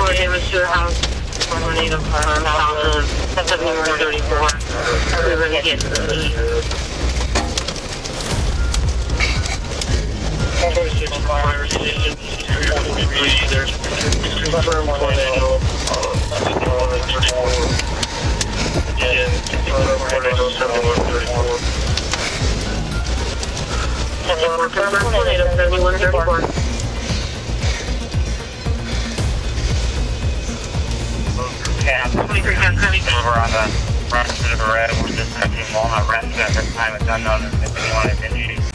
more damage to the house. Tornado on south of 7134. We were gonna get the east. Fire station 243. There's confirmed tornado. Again, tornado 7134. Tornado 7134. Over on the front of the red, we're just touching Walnut Rest at this time. It's unknown if anyone is injured.